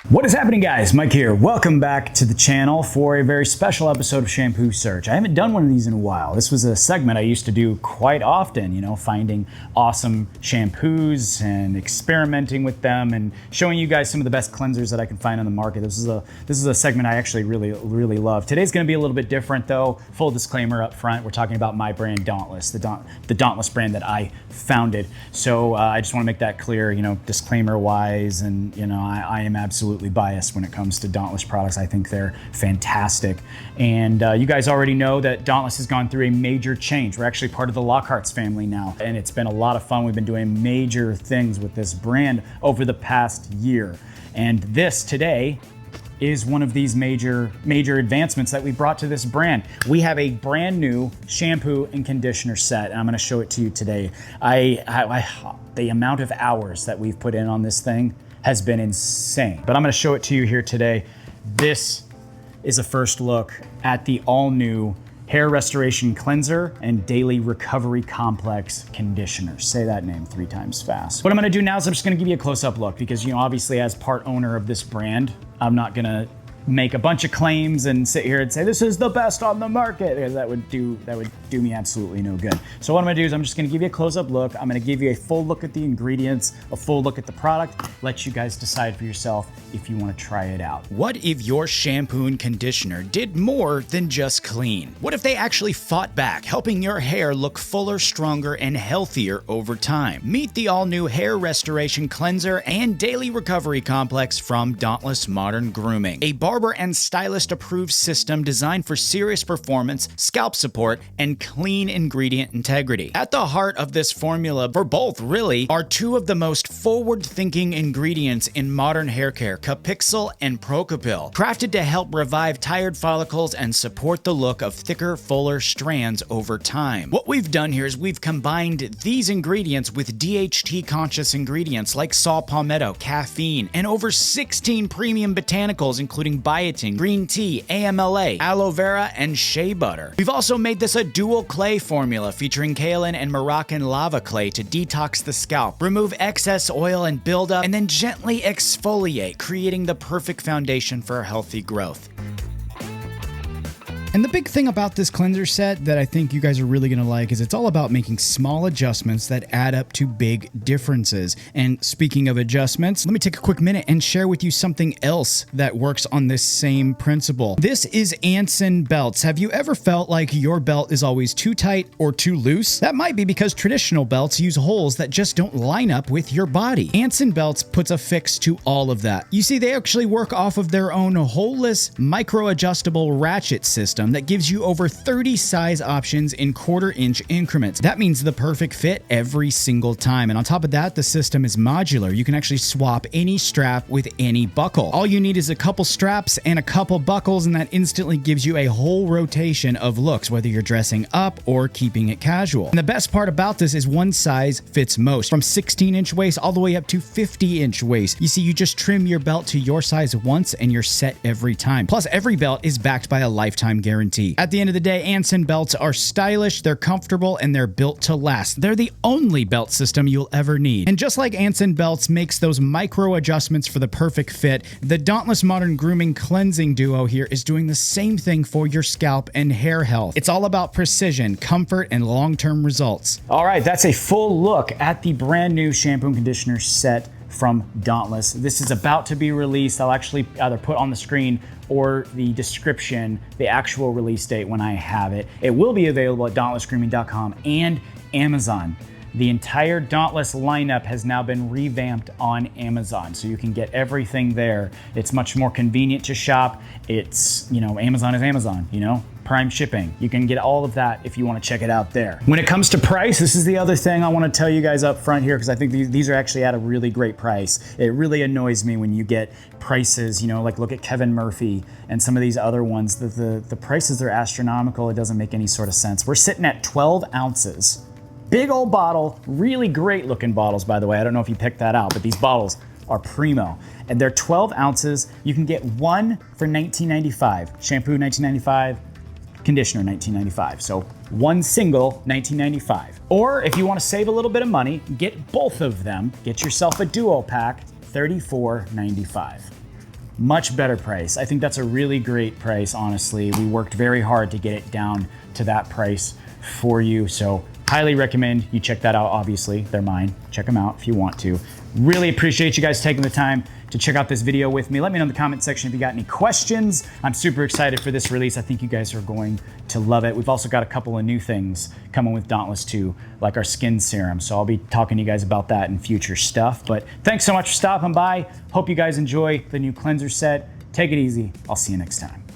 What is happening, guys? Mike here. Welcome back to the channel for a very special episode of Shampoo Search. I haven't done one of these in a while. This was a segment I used to do quite often, you know, finding awesome shampoos and experimenting with them and showing you guys some of the best cleansers that I can find on the market. This is a segment I actually really love. Today's going to be a little bit different though. Full disclaimer up front, we're talking about my brand Dauntless, the Dauntless brand that I founded. So I just want to make that clear, you know, disclaimer wise, and you know, I am absolutely biased when it comes to Dauntless products. I think they're fantastic. And you guys already know that Dauntless has gone through a major change. We're actually part of the Lockhart's family now, and it's been a lot of fun. We've been doing major things with this brand over the past year. And this today is one of these major advancements that we brought to this brand. We have a brand new shampoo and conditioner set, and I'm gonna show it to you today. The amount of hours that we've put in on this thing has been insane. But I'm gonna show it to you here today. This is a first look at the all-new Hair Restoration Cleanser and Daily Recovery Complex Conditioner. Say that name 3 times fast. What I'm gonna do now is I'm just gonna give you a close-up look because, you know, obviously as part owner of this brand, I'm not gonna make a bunch of claims and sit here and say this is the best on the market, because that would do me absolutely no good. So what I'm gonna do is I'm just gonna give you a close-up look. I'm gonna give you a full look at the ingredients, a full look at the product, let you guys decide for yourself if you wanna try it out. What if your shampoo and conditioner did more than just clean? What if they actually fought back, helping your hair look fuller, stronger, and healthier over time? Meet the all-new Hair Restoration Cleanser and Daily Recovery Complex from Dauntless Modern Grooming, a barber and stylist approved system designed for serious performance, scalp support, and clean ingredient integrity. At the heart of this formula, for both really, are 2 of the most forward-thinking ingredients in modern hair care, Capixyl and Procapil, crafted to help revive tired follicles and support the look of thicker, fuller strands over time. What we've done here is we've combined these ingredients with DHT-conscious ingredients like saw palmetto, caffeine, and over 16 premium botanicals including biotin, green tea, AMLA, aloe vera, and shea butter. We've also made this a dual clay formula featuring kaolin and Moroccan lava clay to detox the scalp, remove excess oil and buildup, and then gently exfoliate, creating the perfect foundation for healthy growth. And the big thing about this cleanser set that I think you guys are really going to like is it's all about making small adjustments that add up to big differences. And speaking of adjustments, let me take a quick minute and share with you something else that works on this same principle. This is Anson belts. Have you ever felt like your belt is always too tight or too loose? That might be because traditional belts use holes that just don't line up with your body. Anson belts puts a fix to all of that. You see, they actually work off of their own holeless, micro-adjustable ratchet system that gives you over 30 size options in 1/4 inch increments. That means the perfect fit every single time. And on top of that, the system is modular. You can actually swap any strap with any buckle. All you need is a couple straps and a couple buckles, and that instantly gives you a whole rotation of looks, whether you're dressing up or keeping it casual. And the best part about this is one size fits most, from 16-inch waist all the way up to 50-inch waist. You see, you just trim your belt to your size once and you're set every time. Plus, every belt is backed by a lifetime guarantee. At the end of the day, Anson belts are stylish, they're comfortable, and they're built to last. They're the only belt system you'll ever need. And just like Anson belts makes those micro adjustments for the perfect fit, the Dauntless Modern Grooming Cleansing Duo here is doing the same thing for your scalp and hair health. It's all about precision, comfort, and long-term results. All right, that's a full look at the brand new shampoo and conditioner set from Dauntless. This is about to be released. I'll actually either put on the screen or the description the actual release date when I have it. It will be available at dauntlessgrooming.com and Amazon. The entire Dauntless lineup has now been revamped on Amazon, so you can get everything there. It's much more convenient to shop. It's, you know, Amazon is Amazon, you know? Prime shipping. You can get all of that if you want to check it out there. When it comes to price, this is the other thing I want to tell you guys up front here, because I think these are actually at a really great price. It really annoys me when you get prices, you know, like look at Kevin Murphy and some of these other ones. The prices are astronomical. It doesn't make any sort of sense. We're sitting at 12 ounces. Big old bottle, really great looking bottles, by the way. I don't know if you picked that out, but these bottles are primo. And they're 12 ounces. You can get one for $19.95. Shampoo, $19.95. Conditioner, $19.95. So one single, $19.95. Or if you want to save a little bit of money, get both of them. Get yourself a duo pack, $34.95. much better price. I think that's a really great price, honestly. We worked very hard to get it down to that price for you. So highly recommend you check that out. Obviously, they're mine. Check them out if you want to. Really appreciate you guys taking the time to check out this video with me. Let me know in the comment section if you got any questions. I'm super excited for this release. I think you guys are going to love it. We've also got a couple of new things coming with Dauntless 2, like our skin serum. So I'll be talking to you guys about that in future stuff. But thanks so much for stopping by. Hope you guys enjoy the new cleanser set. Take it easy. I'll see you next time.